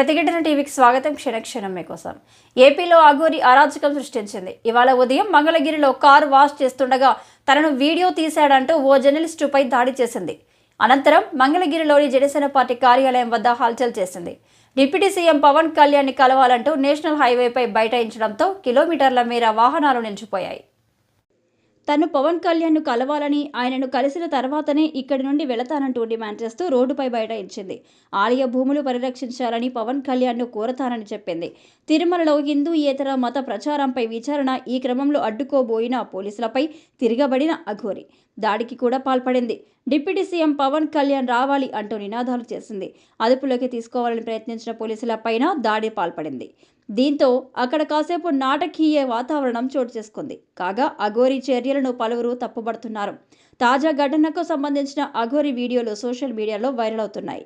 ప్రతిఘటన టీవీకి స్వాగతం. క్షణక్షణం మీకోసం. ఏపీలో అఘోరి అరాచకం సృష్టించింది. ఇవాళ ఉదయం మంగళగిరిలో కారు వాష్ చేస్తుండగా తనను వీడియో తీశాడంటూ ఓ జర్నలిస్టుపై దాడి చేసింది. అనంతరం మంగళగిరిలోని జనసేన పార్టీ కార్యాలయం వద్ద హల్చల్ చేసింది. డిప్యూటీ సీఎం పవన్ కళ్యాణ్ని కలవాలంటూ నేషనల్ హైవేపై బైఠాయించడంతో కిలోమీటర్ల మేర వాహనాలు నిలిచిపోయాయి. తను పవన్ కళ్యాణ్ను కలవాలని, ఆయనను కలిసిన తర్వాతనే ఇక్కడి నుండి వెళతానంటూ డిమాండ్ చేస్తూ రోడ్డుపై బైఠాయించింది. ఆలయ భూములు పరిరక్షించాలని పవన్ కళ్యాణ్ను కోరతానని చెప్పింది. తిరుమలలో హిందూయేతర మత ప్రచారంపై విచారణ ఈ క్రమంలో అడ్డుకోబోయిన పోలీసులపై తిరగబడిన అఘోరి దాడికి కూడా పాల్పడింది. డిప్యూటీ సీఎం పవన్ కళ్యాణ్ రావాలి అంటూ నినాదాలు చేసింది. అదుపులోకి తీసుకోవాలని ప్రయత్నించిన పోలీసులపైన దాడి పాల్పడింది. దీంతో అక్కడ కాసేపు నాటకీయ వాతావరణం చోటు చేసుకుంది. కాగా అఘోరి చర్యలను పలువురు తప్పుపడుతున్నారు. తాజా ఘటనకు సంబంధించిన అఘోరి వీడియోలు సోషల్ మీడియాలో వైరల్ అవుతున్నాయి.